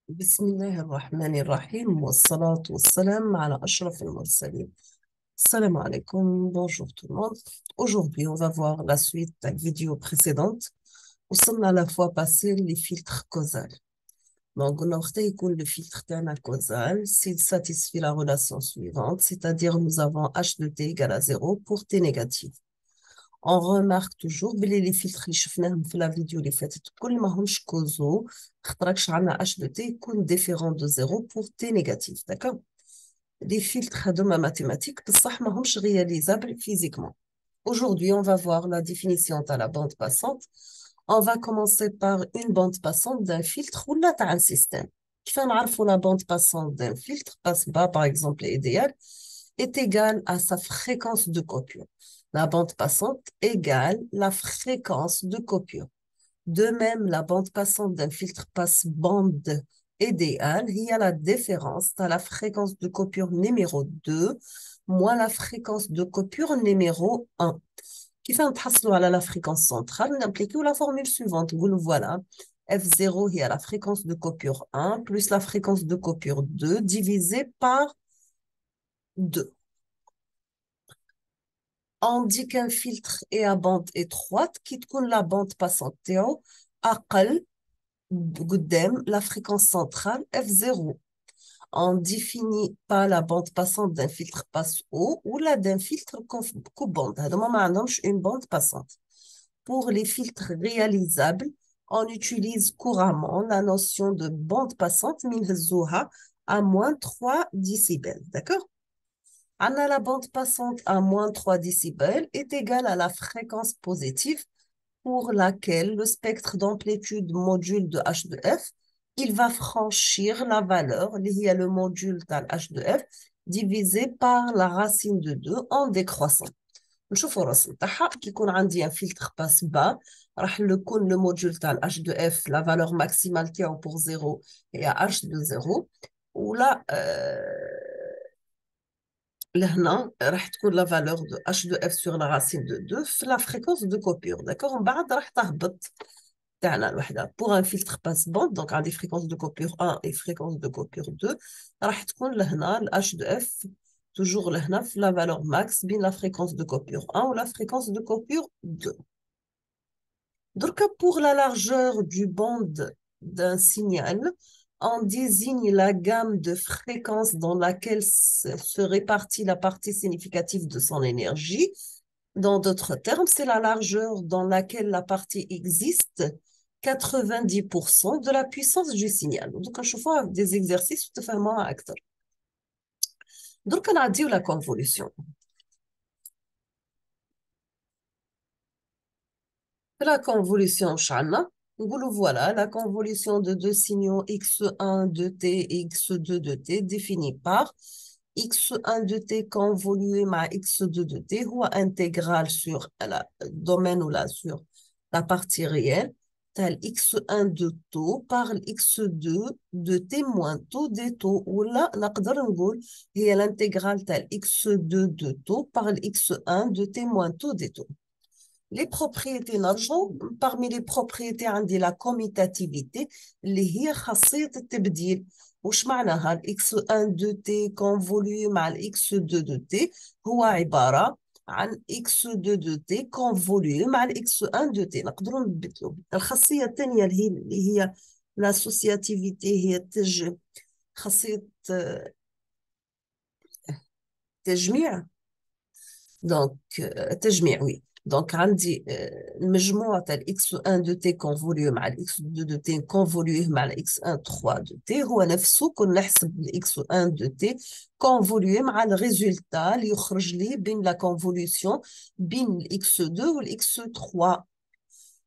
بسم الله الرحمن الرحيم والصلاة والسلام على أشرف المرسلين. Salam alaikum, bonjour tout le monde. Aujourd'hui, on va voir la suite de la vidéo précédente. On a la fois passé les filtres causal. Donc, on a le filtre d'un causal s'il satisfait la relation suivante, c'est-à-dire nous avons h de t égale à 0 pour t négatif. On remarque toujours que les filtres اللي شفناهم في la vidéo اللي فاتت كل ما همش كوزو خاطرش عندنا h de t يكون différent de 0 pour t négatif, d'accord? Les filtres de ma mathématique بصح ما همش réalisables physiquement. Aujourd'hui, on va voir la définition de la bande passante. On va commencer par une bande passante d'un filtre ou là un système. كيف نعرفوا la bande passante d'un filtre passe bas par exemple idéal est égale à sa fréquence de coupure. La bande passante égale la fréquence de coupure. De même, la bande passante d'un filtre passe-bande idéale, il y a la différence de la fréquence de coupure numéro 2 moins la fréquence de coupure numéro 1. Qui fait un à la fréquence centrale, on applique la formule suivante. Vous le voilà. F0 est à la fréquence de coupure 1 plus la fréquence de coupure 2 divisé par 2. On dit qu'un filtre est à bande étroite, qui تكون la bande passante تاعو أقل قدام la fréquence centrale F0. On définit pas la bande passante d'un filtre passe-haut ou la d'un filtre coupe-bande. هذوما ما عندهمش une bande passante. Pour les filtres réalisables, on utilise couramment la notion de bande passante minhزوها à moins 3 décibels. D'accord? Anna, la bande passante à moins 3 décibels est égale à la fréquence positive pour laquelle le spectre d'amplitude module de H de F, il va franchir la valeur, il y a le module de H de F, divisé par la racine de 2 en décroissant. نشوفوا الرسم تاعها كي يكون عندي un filtre passe bas راح يكون le module تاع H de F la valeur maximale تاعو pour 0 est à H de 0 ولا لهنا راح تكون la valeur de H de F sur la racine de 2 في la fréquence de coupure, d'accord? ومن بعد راح تهبط تاعنا الوحدة. Pour un filtre passe-bande, donc عندي fréquence de coupure 1 et fréquence de coupure 2, راح تكون لهنا ال H de F toujours لهنا في la valeur max بين la fréquence de coupure 1 ou la fréquence de coupure 2. Donc, pour la largeur du bande d'un signal, on désigne la gamme de fréquences dans laquelle se répartit la partie significative de son énergie. Dans d'autres termes, c'est la largeur dans laquelle la partie existe 90% de la puissance du signal. Donc, je fais des exercices tout à fait acteurs. Donc, on a dit la convolution. La convolution Shana, voilà, la convolution de deux signaux x1 de t et x2 de t définie par x1 de t convolué à x2 de t ou intégrale sur le domaine ou là sur la partie réelle, tel x1 de taux par x2 de t moins taux des taux ou là, هي l'intégrale tel x2 de taux par x1 de t moins taux des taux. Les propriétés نرجعوا parmi les propriétés عندي la commutativité اللي هي خاصية التبديل. وش معناها ال x1 de t convolué مع ال x2 de t هو عبارة عن x2 de t convolué مع ال x1 de t. نقدروا نبدلوا. الخاصية الثانية اللي هي l'associativité هي خاصية تجميع. Donc, تجميع oui. Donc, عندي المجموع تاع x1 de t convolué مع x2 de t convolué مع x1 3 de t هو نفسه كون نحسب x1 de t convolué مع الريزولتا اللي يخرج لي بين لا كونفوليوشن بين x2 والx3.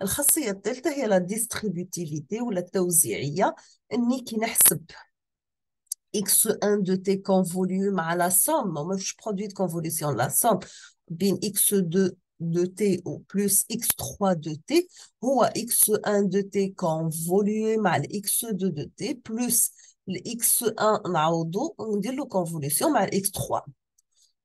الخاصية الثالثة هي لا ديستريبيوتيفيتي ولا التوزيعية. اني كي نحسب x1 de t convolué مع la somme, moi je produis de convolution, la somme بين x2 de t ou plus x3 de t هو x1 de t convolué مع x2 de t plus x1 نعوضو وندير له convolution مع x3.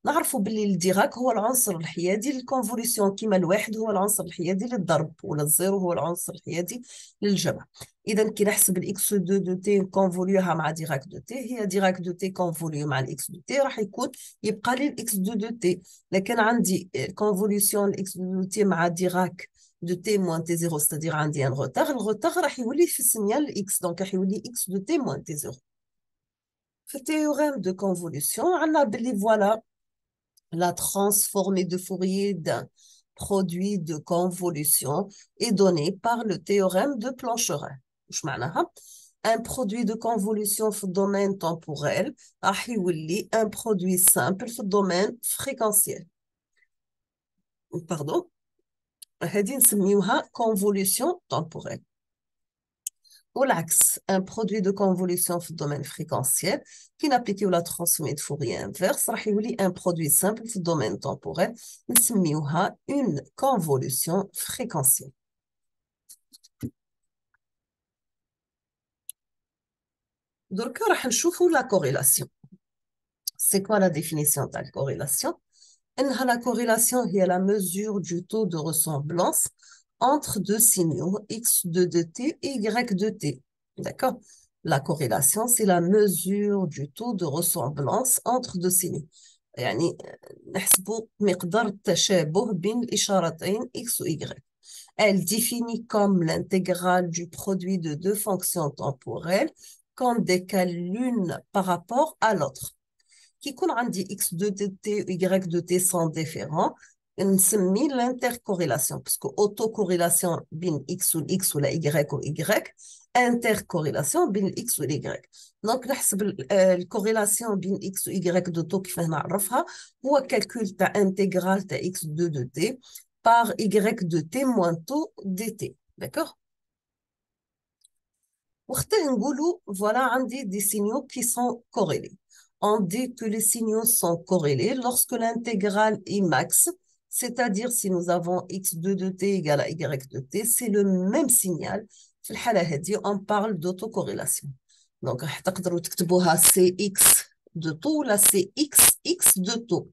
نعرفوا باللي الديراك هو العنصر الحيادي للكونفوليسيون، كيما الواحد هو العنصر الحيادي للضرب، ولا الزيرو هو العنصر الحيادي للجمع. اذا كي نحسب الاكس 2 دو تي كونفوليوها مع ديراك دو تي، هي ديراك دو تي كونفوليو مع الاكس دو تي، راح يكون يبقى لي الاكس 2 دو تي. لكن عندي كونفوليسيون الاكس 2 دو تي مع ديراك دو تي موان تي زيرو، ستادير عندي ان روتار، الروتار راح يولي في السينيال الاكس، دونك راح يولي اكس دو تي موان تي زيرو. في التhéorème de convolution, on a باللي voilà la transformée de Fourier d'un produit de convolution est donnée par le théorème de Plancherin. وش معناها؟ Un produit de convolution في الدومين temporel راح يولي un produit simple في الدومين fréquentiel. Pardon. هذه نسميوها convolution temporelle. والعكس un produit de convolution في الدومين fréquentiel qui n'applique la transformée de Fourier inverse راح يولي un produit simple في الدومين temporel نسميوها une convolution fréquentielle. درك راح نشوفوا la corrélation. C'est quoi la définition de la corrélation? إنها la corrélation هي la mesure du taux de ressemblance entre deux signaux x2 de t et y de t. D'accord? La corrélation, c'est la mesure du taux de ressemblance entre deux signaux. يعني نحسبوا مقدار التشابه بين الإشارتين x و y. Elle définit comme l'intégrale du produit de deux fonctions temporelles quand décalent l'une par rapport à l'autre. كي يكون عندي x de t و y de t sont différents نسمي l'intercorrélation باسكو autocorrélation بين x و x ولا y و y intercorrélation بين x و y. دونك نحسب الكوريلاسيون بين x و y de t كيفاه نعرفها؟ هو كالكول تاع انتغرال تاع x de t par y de t moins taux dt. D'accord? وقتها نقولوا voilà عندي des signaux qui sont corrélés. On dit que les signaux sont corrélés lorsque l'intégrale est max, c'est-à-dire si nous avons x2 de t égale à y de t, c'est le même signal. في الحالة هذه on parle d'autocorrélation. Donc راح تقدروا تكتبوها cx de taux ولا cxx de taux.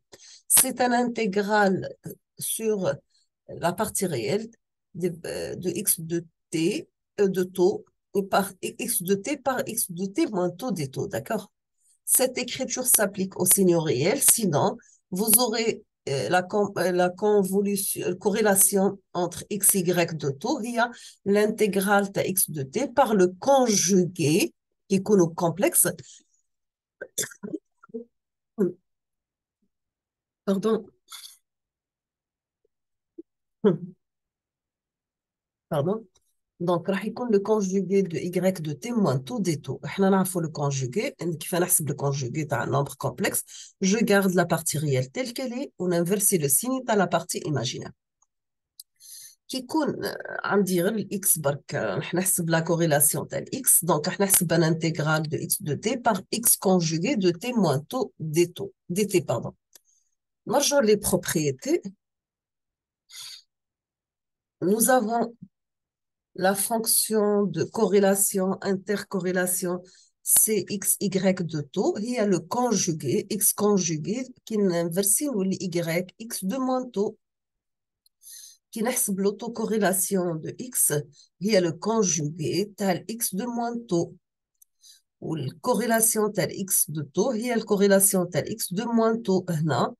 C'est un intégral sur la partie réelle de x de t de taux par x de t par x de t moins taux des taux, d'accord? Cette écriture s'applique aux signaux réels, sinon vous aurez la corrélation entre x, y de taux, il y a l'intégrale de x de t par le conjugué, qui est connu complexe. Pardon. Pardon. Donc راح يكون le conjugué de y de t moins taux des taux. احنا نعرفوا le conjugué. كيف نحسب le conjugué تاع un nombre complexe? Je garde la partie réelle telle qu'elle est on inverse le signe تاع la partie imaginaire. كي يكون عندي غير الاكس برك راح نحسب لا كوريلاسيون تاع الاكس دونك راح نحسب ان انتغرال دو اكس دو تي بار اكس كونجوغي دو تي موان تو دي تي باردون. نرجعوا لي بروبريتي. Nous avons la fonction de corrélation, intercorrélation CXY de taux. Il y a le conjugué, X conjugué, qui inverse ou Y, X de moins taux. Qui نحسب l'autocorrélation de X, il y a le conjugué tel X de moins taux. Ou la corrélation tel X de taux, il y a la corrélation tel X de moins taux. هنا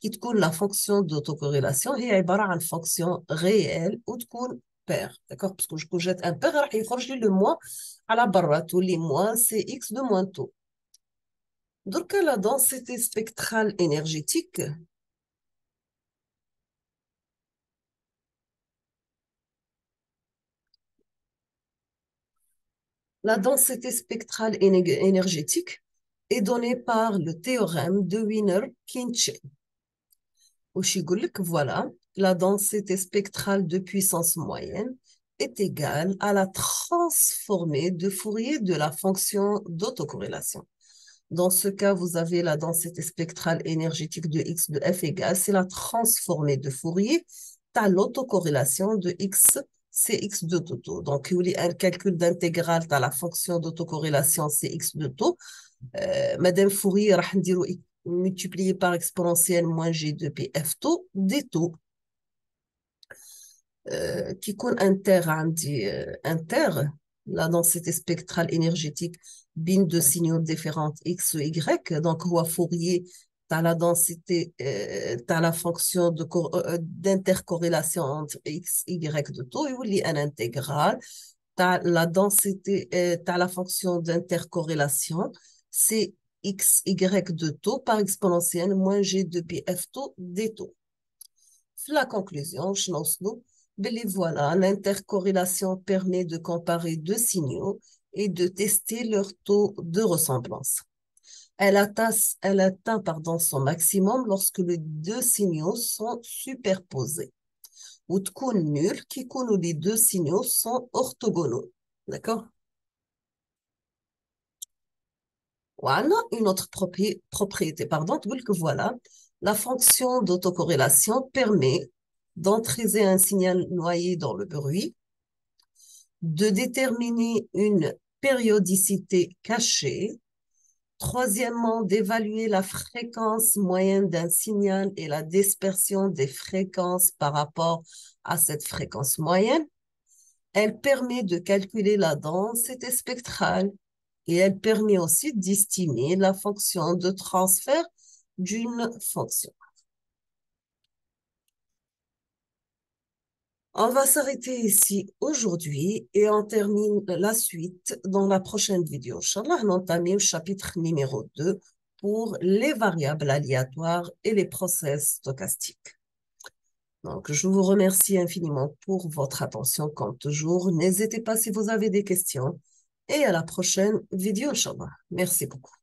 qui تكون la fonction d'autocorrélation هي عبارة عن fonction réelle ou تكون paire. D'accord? Parce que je jette un paire, راح يخرج لي le moins على برا تولي moins c'est X de moins taux. Donc la densité spectrale énergétique la densité spectrale énergétique est donnée par le théorème de Wiener-Kinchen. Voilà, la densité spectrale de puissance moyenne est égale à la transformée de Fourier de la fonction d'autocorrélation. Dans ce cas, vous avez la densité spectrale énergétique de x de f égale, c'est la transformée de Fourier à l'autocorrélation de x, c'est x de taux. Donc, il y a un calcul d'intégrale à la fonction d'autocorrélation c'est x de taux. Madame Fourier, راح نديرو multiplié par exponentielle moins G de P F taux D taux. Qui يكون inter عندي inter la densité spectrale énergétique بين deux signaux différents X ou Y. Donc, هو Fourier, tu as la densité, tu as la fonction d'intercorrélation entre X, Y de taux, et il y a un intégral. Tu as la densité, tu as la fonction d'intercorrélation, c'est X, Y de taux par exponentielle moins G de P F taux D taux. La conclusion, voilà, l'intercorrélation permet de comparer deux signaux et de tester leur taux de ressemblance. Elle atteint son maximum lorsque les deux signaux sont superposés. Ou تكون nul qui où les deux signaux sont orthogonaux. D'accord? Voilà, une autre propriété, pardon, que voilà, la fonction d'autocorrélation permet d'entraiser un signal noyé dans le bruit, de déterminer une périodicité cachée, troisièmement, d'évaluer la fréquence moyenne d'un signal et la dispersion des fréquences par rapport à cette fréquence moyenne. Elle permet de calculer la densité spectrale et elle permet aussi d'estimer la fonction de transfert d'une fonction. On va s'arrêter ici aujourd'hui et on termine la suite dans la prochaine vidéo. Inch'Allah, on entame le chapitre numéro 2 pour les variables aléatoires et les process stochastiques. Donc, je vous remercie infiniment pour votre attention comme toujours. N'hésitez pas si vous avez des questions et à la prochaine vidéo, Inch'Allah. Merci beaucoup.